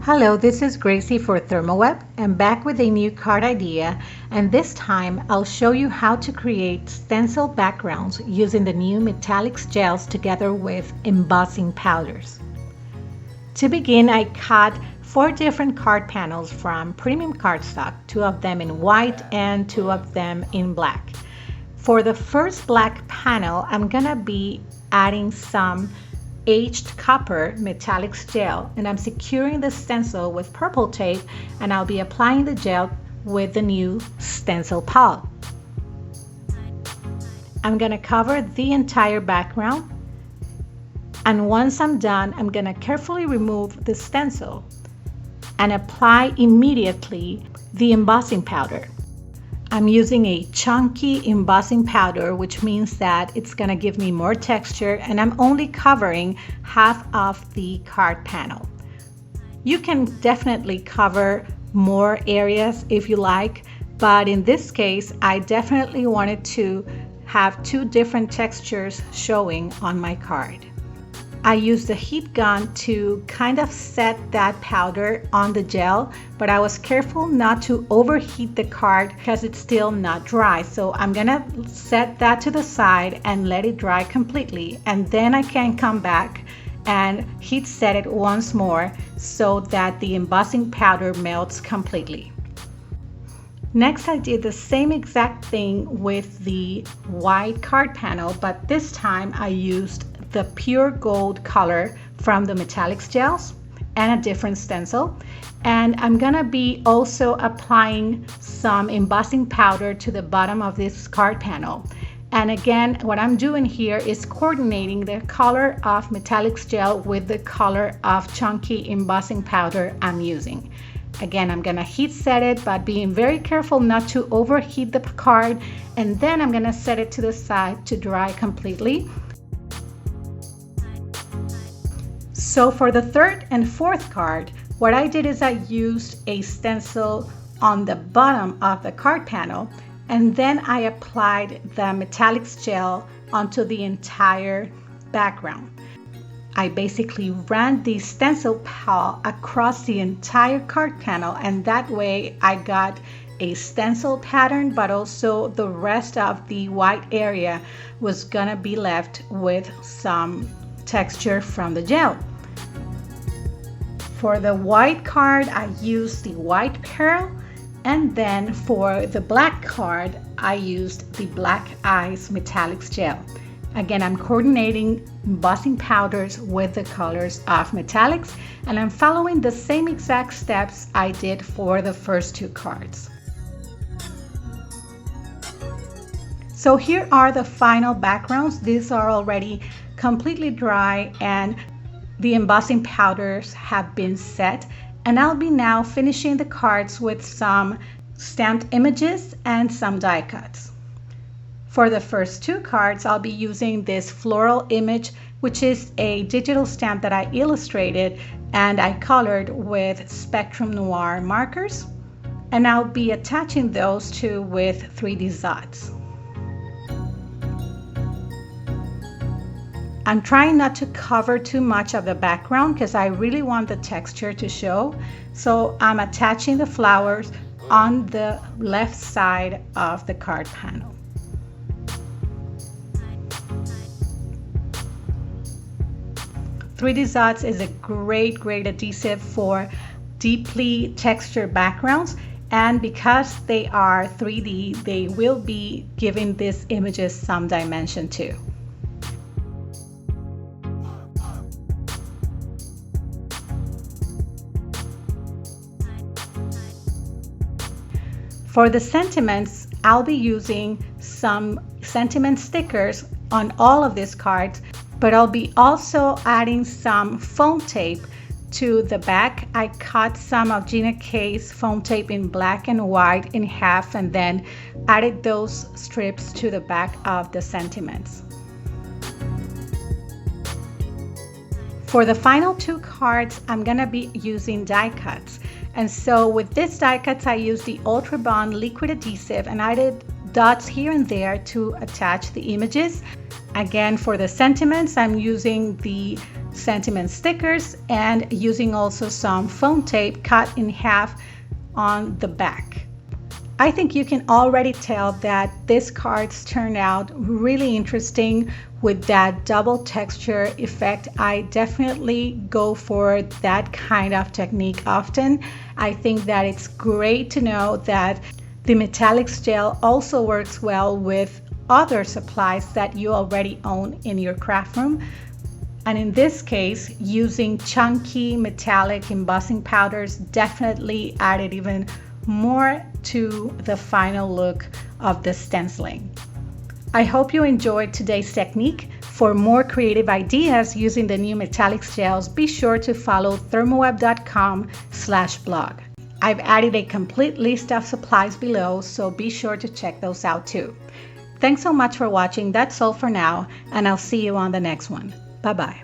Hello, this is Gracie for ThermOWeb. I'm back with a new card idea, and this time I'll show you how to create stencil backgrounds using the new Metallix gels together with embossing powders. To begin, I cut 4 different card panels from premium cardstock, 2 of them in white and 2 of them in black. For the first black panel, I'm gonna be adding some aged copper Metallix gel, and I'm securing the stencil with purple tape, and I'll be applying the gel with the new stencil palette. I'm gonna cover the entire background, and once I'm done, I'm gonna carefully remove the stencil and apply immediately the embossing powder. I'm using a chunky embossing powder, which means that it's gonna give me more texture, and I'm only covering half of the card panel. You can definitely cover more areas if you like, but in this case, I definitely wanted to have 2 different textures showing on my card. I used a heat gun to kind of set that powder on the gel, but I was careful not to overheat the card because it's still not dry. So I'm gonna set that to the side and let it dry completely, and then I can come back and heat set it once more so that the embossing powder melts completely. Next, I did the same exact thing with the white card panel, but this time I used the pure gold color from the Metallix gels and a different stencil. And I'm gonna be also applying some embossing powder to the bottom of this card panel. And again, what I'm doing here is coordinating the color of Metallix gel with the color of chunky embossing powder I'm using. Again, I'm gonna heat set it, but being very careful not to overheat the card, and then I'm gonna set it to the side to dry completely. So for the 3rd and 4th card, what I did is I used a stencil on the bottom of the card panel, and then I applied the Metallix gel onto the entire background. I basically ran the stencil palette across the entire card panel, and that way I got a stencil pattern, but also the rest of the white area was gonna be left with some texture from the gel. For the white card, I used the white pearl, and then for the black card, I used the Black Eyes Metallix gel. Again, I'm coordinating embossing powders with the colors of Metallix, and I'm following the same exact steps I did for the first 2 cards. So here are the final backgrounds. These are already completely dry, and the embossing powders have been set, and I'll be now finishing the cards with some stamped images and some die cuts. For the first 2 cards, I'll be using this floral image, which is a digital stamp that I illustrated and I colored with Spectrum Noir markers, and I'll be attaching those 2 with 3D Zots. I'm trying not to cover too much of the background because I really want the texture to show. So I'm attaching the flowers on the left side of the card panel. .3D Zots is a great adhesive for deeply textured backgrounds, and because they are 3D, they will be giving these images some dimension too. For the sentiments, I'll be using some sentiment stickers on all of these cards, but I'll be also adding some foam tape to the back. I cut some of Gina K's foam tape in black and white in half, and then added those strips to the back of the sentiments. For the final 2 cards, I'm gonna be using die cuts. And so with this die cuts, I used the Ultra Bond liquid adhesive, and I did dots here and there to attach the images. Again, for the sentiments, I'm using the sentiment stickers and using also some foam tape cut in half on the back. I think you can already tell that these cards turned out really interesting with that double texture effect. I definitely go for that kind of technique often. I think that it's great to know that the Metallix gel also works well with other supplies that you already own in your craft room. And in this case, using chunky metallic embossing powders definitely added even more to the final look of the stenciling. I hope you enjoyed today's technique. For more creative ideas using the new Metallix gels, be sure to follow thermoweb.com/blog. I've added a complete list of supplies below, so be sure to check those out too. Thanks so much for watching. That's all for now, and I'll see you on the next one. Bye-bye.